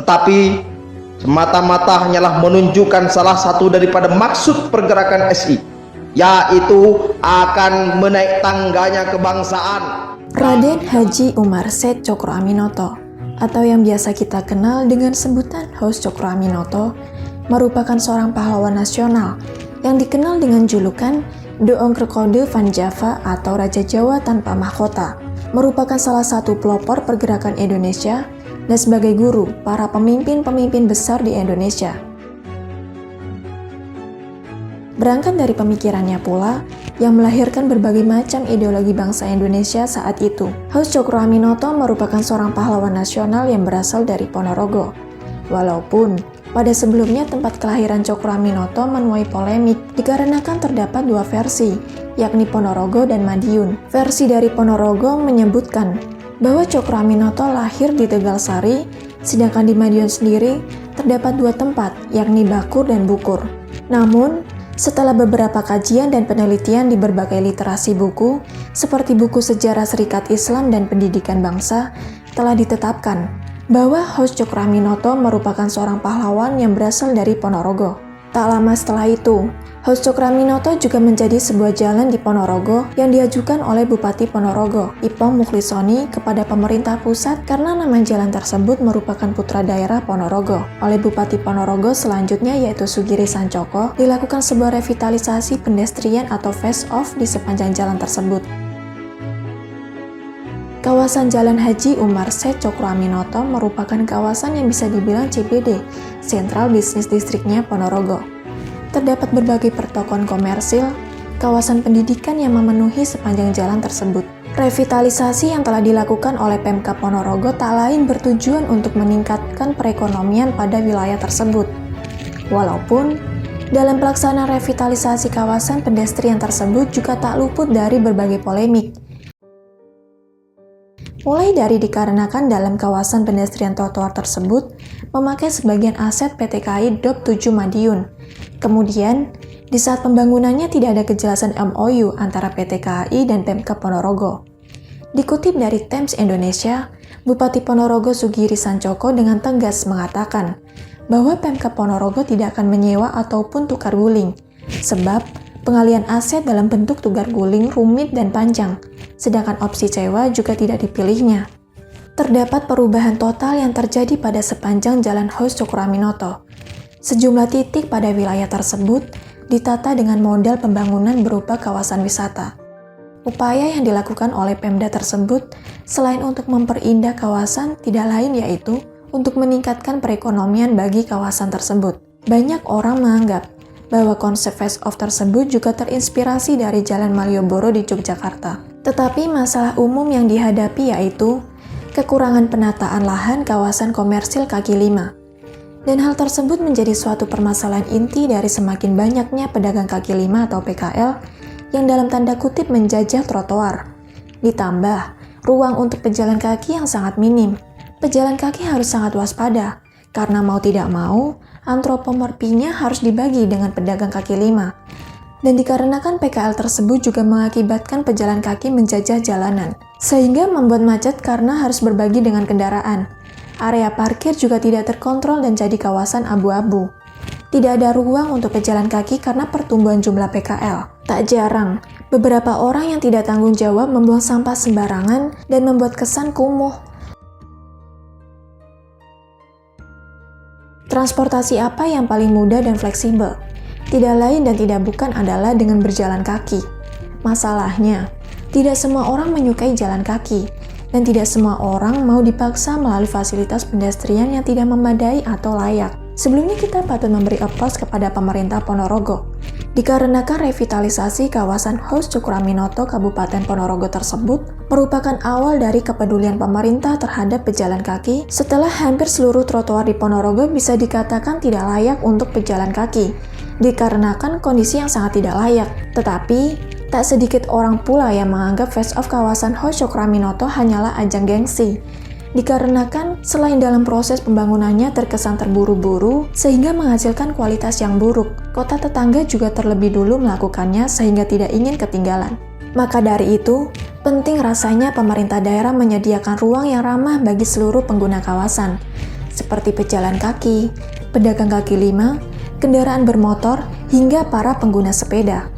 tetapi semata-mata hanyalah menunjukkan salah satu daripada maksud pergerakan SI, yaitu akan menaik tangganya kebangsaan. Raden Haji Umar Syed Cokro Aminoto, atau yang biasa kita kenal dengan sebutan Hos Cokro Aminoto, merupakan seorang pahlawan nasional yang dikenal dengan julukan The Ongkrekode van Java atau Raja Jawa tanpa mahkota, merupakan salah satu pelopor pergerakan Indonesia dan sebagai guru para pemimpin-pemimpin besar di Indonesia. Berangkat dari pemikirannya pula, yang melahirkan berbagai macam ideologi bangsa Indonesia saat itu. Hos Cokro Aminoto merupakan seorang pahlawan nasional yang berasal dari Ponorogo. Walaupun pada sebelumnya tempat kelahiran Cokro Aminoto menuai polemik dikarenakan terdapat dua versi, yakni Ponorogo dan Madiun. Versi dari Ponorogo menyebutkan bahwa Cokro Aminoto lahir di Tegalsari, sedangkan di Madiun sendiri terdapat dua tempat, yakni Bakur dan Bukur. Namun, setelah beberapa kajian dan penelitian di berbagai literasi buku, seperti buku Sejarah Serikat Islam dan Pendidikan Bangsa, telah ditetapkan bahwa Hos Cokro Aminoto merupakan seorang pahlawan yang berasal dari Ponorogo. Tak lama setelah itu, Hos Cokro Aminoto juga menjadi sebuah jalan di Ponorogo yang diajukan oleh Bupati Ponorogo, Ipong Muklisoni, kepada pemerintah pusat karena nama jalan tersebut merupakan putra daerah Ponorogo. Oleh Bupati Ponorogo selanjutnya yaitu Sugiri Sancoko, dilakukan sebuah revitalisasi pedestrian atau face-off di sepanjang jalan tersebut. Kawasan Jalan Haji Umar Syed Cokro Aminoto merupakan kawasan yang bisa dibilang CBD, Central Business District-nya Ponorogo. Terdapat berbagai pertokoan komersil, kawasan pendidikan yang memenuhi sepanjang jalan tersebut. Revitalisasi yang telah dilakukan oleh Pemkab Ponorogo tak lain bertujuan untuk meningkatkan perekonomian pada wilayah tersebut. Walaupun dalam pelaksanaan revitalisasi kawasan pedestrian tersebut juga tak luput dari berbagai polemik. Mulai dari dikarenakan dalam kawasan pedestrian trotoar tersebut memakai sebagian aset PT KAI Dop 7 Madiun. Kemudian, di saat pembangunannya tidak ada kejelasan MOU antara PT KAI dan Pemkab Ponorogo. Dikutip dari Times Indonesia, Bupati Ponorogo Sugiri Sancoko dengan tegas mengatakan bahwa Pemkab Ponorogo tidak akan menyewa ataupun tukar guling, sebab pengalian aset dalam bentuk tukar guling rumit dan panjang, sedangkan opsi sewa juga tidak dipilihnya. Terdapat perubahan total yang terjadi pada sepanjang jalan Hos Cokro Aminoto. Sejumlah titik pada wilayah tersebut ditata dengan modal pembangunan berupa kawasan wisata. Upaya yang dilakukan oleh Pemda tersebut selain untuk memperindah kawasan tidak lain yaitu untuk meningkatkan perekonomian bagi kawasan tersebut. Banyak orang menganggap bahwa konsep face-off tersebut juga terinspirasi dari Jalan Malioboro di Yogyakarta. Tetapi masalah umum yang dihadapi yaitu kekurangan penataan lahan kawasan komersil kaki lima. Dan hal tersebut menjadi suatu permasalahan inti dari semakin banyaknya pedagang kaki lima atau PKL yang dalam tanda kutip menjajah trotoar. Ditambah, ruang untuk pejalan kaki yang sangat minim. Pejalan kaki harus sangat waspada, karena mau tidak mau, antropomorfinya harus dibagi dengan pedagang kaki lima. Dan dikarenakan PKL tersebut juga mengakibatkan pejalan kaki menjajah jalanan, sehingga membuat macet karena harus berbagi dengan kendaraan. Area parkir juga tidak terkontrol dan jadi kawasan abu-abu. Tidak ada ruang untuk pejalan kaki karena pertumbuhan jumlah PKL. Tak jarang, beberapa orang yang tidak tanggung jawab membuang sampah sembarangan dan membuat kesan kumuh. Transportasi apa yang paling mudah dan fleksibel? Tidak lain dan tidak bukan adalah dengan berjalan kaki. Masalahnya, tidak semua orang menyukai jalan kaki, dan tidak semua orang mau dipaksa melalui fasilitas pedestrian yang tidak memadai atau layak. Sebelumnya kita patut memberi applause kepada pemerintah Ponorogo, dikarenakan revitalisasi kawasan Hos Cokro Aminoto Kabupaten Ponorogo tersebut merupakan awal dari kepedulian pemerintah terhadap pejalan kaki setelah hampir seluruh trotoar di Ponorogo bisa dikatakan tidak layak untuk pejalan kaki, dikarenakan kondisi yang sangat tidak layak. Tetapi, tak sedikit orang pula yang menganggap face-off kawasan Hos Cokro Aminoto hanyalah ajang gengsi, dikarenakan selain dalam proses pembangunannya terkesan terburu-buru sehingga menghasilkan kualitas yang buruk. Kota tetangga juga terlebih dulu melakukannya sehingga tidak ingin ketinggalan. Maka dari itu, penting rasanya pemerintah daerah menyediakan ruang yang ramah bagi seluruh pengguna kawasan, seperti pejalan kaki, pedagang kaki lima, kendaraan bermotor, hingga para pengguna sepeda.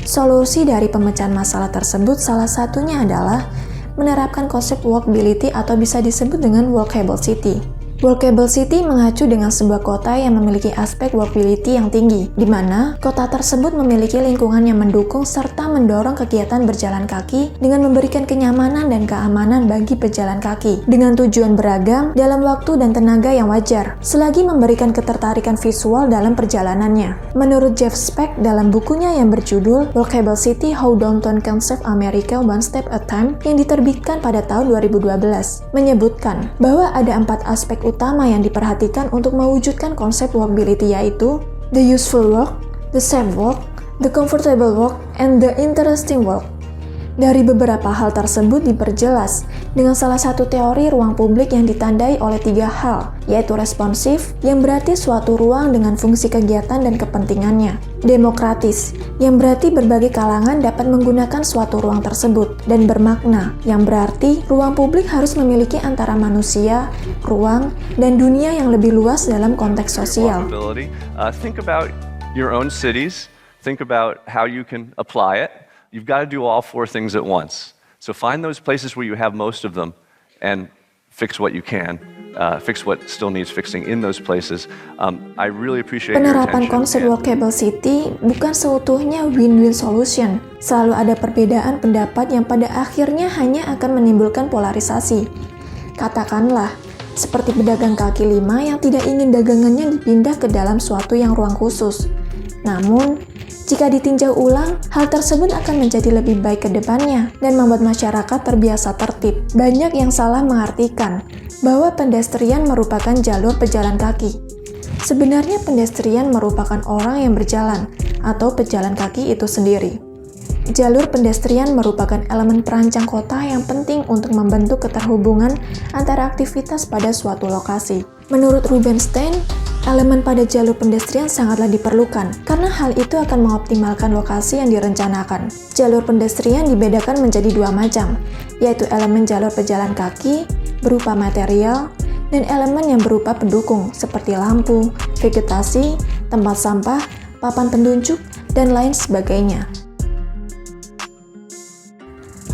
Solusi dari pemecahan masalah tersebut salah satunya adalah menerapkan konsep walkability atau bisa disebut dengan walkable city. Walkable city mengacu dengan sebuah kota yang memiliki aspek walkability yang tinggi, di mana kota tersebut memiliki lingkungan yang mendukung serta mendorong kegiatan berjalan kaki dengan memberikan kenyamanan dan keamanan bagi pejalan kaki, dengan tujuan beragam dalam waktu dan tenaga yang wajar, selagi memberikan ketertarikan visual dalam perjalanannya. Menurut Jeff Speck dalam bukunya yang berjudul Walkable City: How Downtown Can Save America One Step at a Time yang diterbitkan pada tahun 2012, menyebutkan bahwa ada 4 aspek utama yang diperhatikan untuk mewujudkan konsep walkability, yaitu the useful walk, the safe walk, the comfortable walk, and the interesting walk. Dari beberapa hal tersebut diperjelas dengan salah satu teori ruang publik yang ditandai oleh 3 hal, yaitu responsif, yang berarti suatu ruang dengan fungsi kegiatan dan kepentingannya, demokratis, yang berarti berbagai kalangan dapat menggunakan suatu ruang tersebut, dan bermakna, yang berarti ruang publik harus memiliki antara manusia, ruang, dan dunia yang lebih luas dalam konteks sosial. Think about your own cities, think about how you can apply it. You've got to do all 4 things at once. So find those places where you have most of them and fix what you can. Fix what still needs fixing in those places. I really appreciate your Penerapan attention. konsep walkable city bukan seutuhnya win-win solution. Selalu ada perbedaan pendapat yang pada akhirnya hanya akan menimbulkan polarisasi. Katakanlah, seperti pedagang kaki lima yang tidak ingin dagangannya dipindah ke dalam suatu yang ruang khusus. Namun, jika ditinjau ulang, hal tersebut akan menjadi lebih baik ke depannya dan membuat masyarakat terbiasa tertib. Banyak yang salah mengartikan bahwa pedestrian merupakan jalur pejalan kaki. Sebenarnya pedestrian merupakan orang yang berjalan atau pejalan kaki itu sendiri. Jalur pedestrian merupakan elemen perancang kota yang penting untuk membentuk keterhubungan antara aktivitas pada suatu lokasi. Menurut Rubenstein, elemen pada jalur pedestrian sangatlah diperlukan, karena hal itu akan mengoptimalkan lokasi yang direncanakan. Jalur pedestrian dibedakan menjadi 2 macam, yaitu elemen jalur pejalan kaki, berupa material, dan elemen yang berupa pendukung, seperti lampu, vegetasi, tempat sampah, papan penunjuk, dan lain sebagainya.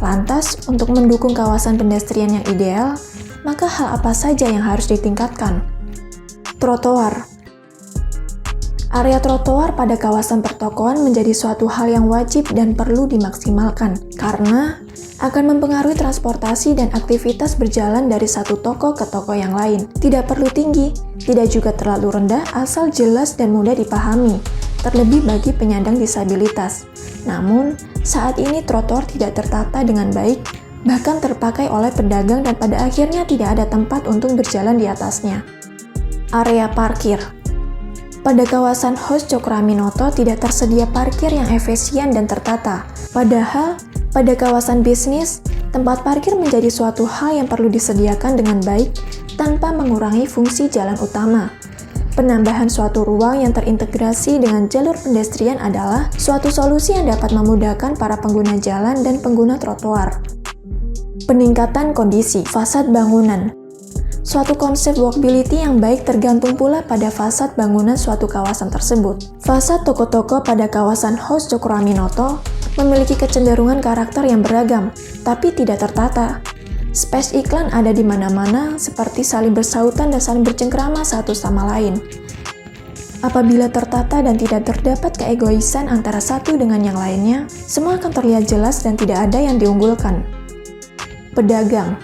Lantas, untuk mendukung kawasan pedestrian yang ideal, maka hal apa saja yang harus ditingkatkan? Trotoar. Area trotoar pada kawasan pertokoan menjadi suatu hal yang wajib dan perlu dimaksimalkan karena akan mempengaruhi transportasi dan aktivitas berjalan dari satu toko ke toko yang lain. Tidak perlu tinggi, tidak juga terlalu rendah, asal jelas dan mudah dipahami, terlebih bagi penyandang disabilitas. Namun, saat ini trotoar tidak tertata dengan baik, bahkan terpakai oleh pedagang dan pada akhirnya tidak ada tempat untuk berjalan di atasnya. Area parkir. Pada kawasan Hos Cokroaminoto tidak tersedia parkir yang efisien dan tertata. Padahal, pada kawasan bisnis, tempat parkir menjadi suatu hal yang perlu disediakan dengan baik tanpa mengurangi fungsi jalan utama. Penambahan suatu ruang yang terintegrasi dengan jalur pedestrian adalah suatu solusi yang dapat memudahkan para pengguna jalan dan pengguna trotoar. Peningkatan kondisi fasad bangunan. Suatu konsep walkability yang baik tergantung pula pada fasad bangunan suatu kawasan tersebut. Fasad toko-toko pada kawasan Hos Cokroaminoto memiliki kecenderungan karakter yang beragam, tapi tidak tertata. Space iklan ada di mana-mana, seperti saling bersautan dan saling bercengkrama satu sama lain. Apabila tertata dan tidak terdapat keegoisan antara satu dengan yang lainnya, semua akan terlihat jelas dan tidak ada yang diunggulkan. Pedagang.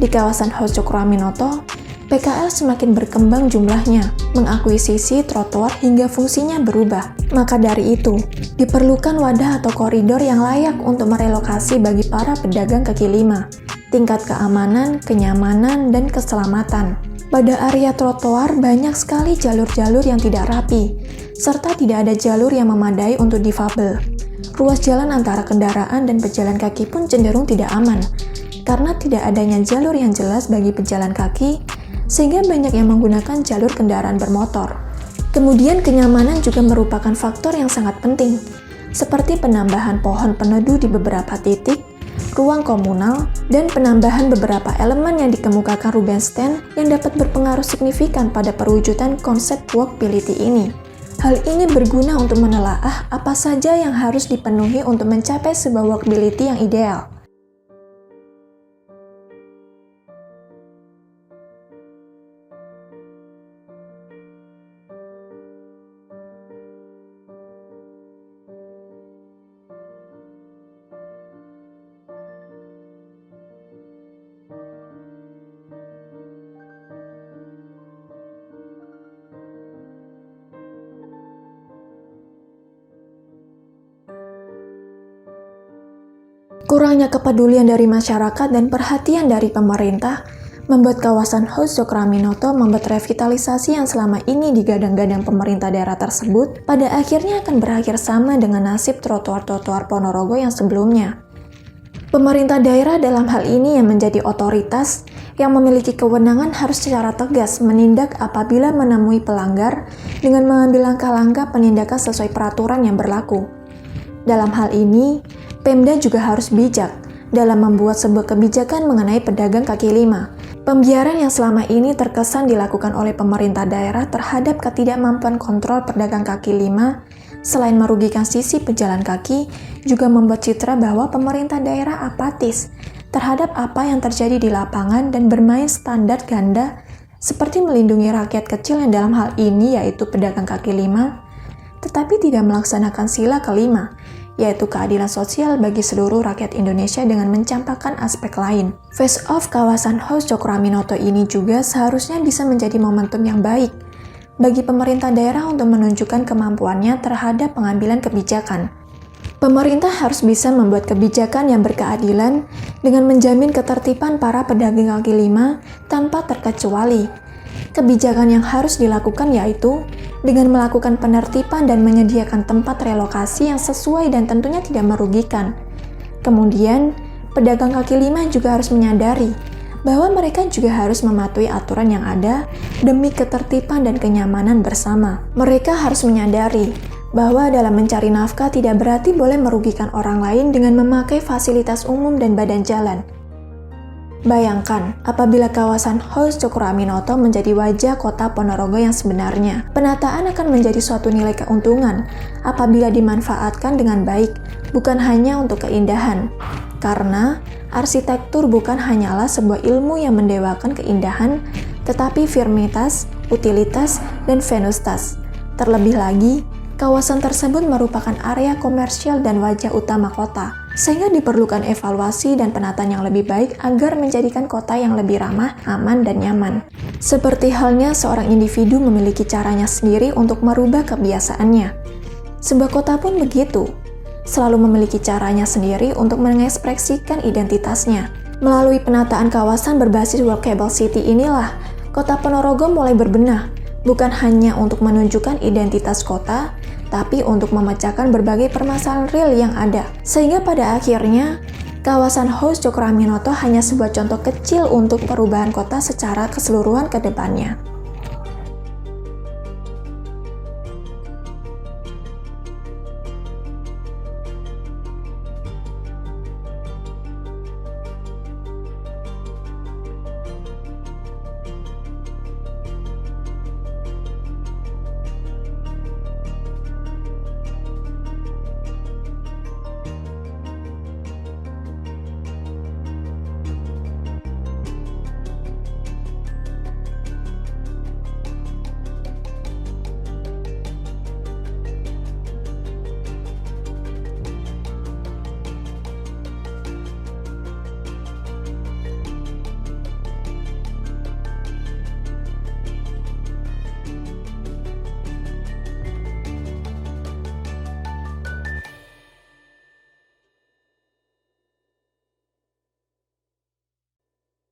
Di kawasan Hos Cokroaminoto, PKL semakin berkembang jumlahnya, mengakuisisi trotoar hingga fungsinya berubah. Maka dari itu, diperlukan wadah atau koridor yang layak untuk merelokasi bagi para pedagang kaki lima. Tingkat keamanan, kenyamanan, dan keselamatan. Pada area trotoar banyak sekali jalur-jalur yang tidak rapi, serta tidak ada jalur yang memadai untuk difabel. Ruas jalan antara kendaraan dan pejalan kaki pun cenderung tidak aman, karena tidak adanya jalur yang jelas bagi pejalan kaki, sehingga banyak yang menggunakan jalur kendaraan bermotor. Kemudian kenyamanan juga merupakan faktor yang sangat penting, seperti penambahan pohon peneduh di beberapa titik, ruang komunal, dan penambahan beberapa elemen yang dikemukakan Rubinstein yang dapat berpengaruh signifikan pada perwujudan konsep walkability ini. Hal ini berguna untuk menelaah apa saja yang harus dipenuhi untuk mencapai sebuah walkability yang ideal. Kurangnya kepedulian dari masyarakat dan perhatian dari pemerintah membuat kawasan Hojo-Kuraminoto membuat revitalisasi yang selama ini digadang-gadang pemerintah daerah tersebut pada akhirnya akan berakhir sama dengan nasib trotoar-trotoar Ponorogo yang sebelumnya. Pemerintah daerah dalam hal ini yang menjadi otoritas yang memiliki kewenangan harus secara tegas menindak apabila menemui pelanggar dengan mengambil langkah-langkah penindakan sesuai peraturan yang berlaku. Dalam hal ini, Pemda juga harus bijak dalam membuat sebuah kebijakan mengenai pedagang kaki lima. Pembiaran yang selama ini terkesan dilakukan oleh pemerintah daerah terhadap ketidakmampuan kontrol pedagang kaki lima, selain merugikan sisi pejalan kaki, juga membuat citra bahwa pemerintah daerah apatis terhadap apa yang terjadi di lapangan dan bermain standar ganda seperti melindungi rakyat kecil yang dalam hal ini yaitu pedagang kaki lima, tetapi tidak melaksanakan sila kelima, yaitu keadilan sosial bagi seluruh rakyat Indonesia dengan mencampakkan aspek lain. Face-off kawasan Hojo-Kuraminoto ini juga seharusnya bisa menjadi momentum yang baik bagi pemerintah daerah untuk menunjukkan kemampuannya terhadap pengambilan kebijakan. Pemerintah harus bisa membuat kebijakan yang berkeadilan dengan menjamin ketertiban para pedagang kaki lima tanpa terkecuali. Kebijakan yang harus dilakukan yaitu dengan melakukan penertiban dan menyediakan tempat relokasi yang sesuai dan tentunya tidak merugikan. Kemudian, pedagang kaki lima juga harus menyadari bahwa mereka juga harus mematuhi aturan yang ada demi ketertiban dan kenyamanan bersama. Mereka harus menyadari bahwa dalam mencari nafkah tidak berarti boleh merugikan orang lain dengan memakai fasilitas umum dan badan jalan. Bayangkan, apabila kawasan Hojo-Kuraminoto menjadi wajah kota Ponorogo yang sebenarnya, penataan akan menjadi suatu nilai keuntungan apabila dimanfaatkan dengan baik, bukan hanya untuk keindahan. Karena arsitektur bukan hanyalah sebuah ilmu yang mendewakan keindahan, tetapi firmitas, utilitas, dan venustas. Terlebih lagi, kawasan tersebut merupakan area komersial dan wajah utama kota, sehingga diperlukan evaluasi dan penataan yang lebih baik agar menjadikan kota yang lebih ramah, aman, dan nyaman. Seperti halnya seorang individu memiliki caranya sendiri untuk merubah kebiasaannya. Sebuah kota pun begitu, selalu memiliki caranya sendiri untuk mengekspresikan identitasnya. Melalui penataan kawasan berbasis walkable city inilah, kota Ponorogo mulai berbenah, bukan hanya untuk menunjukkan identitas kota, tapi untuk memecahkan berbagai permasalahan real yang ada. Sehingga pada akhirnya, kawasan Hojo-Kuraminoto hanya sebuah contoh kecil untuk perubahan kota secara keseluruhan ke depannya.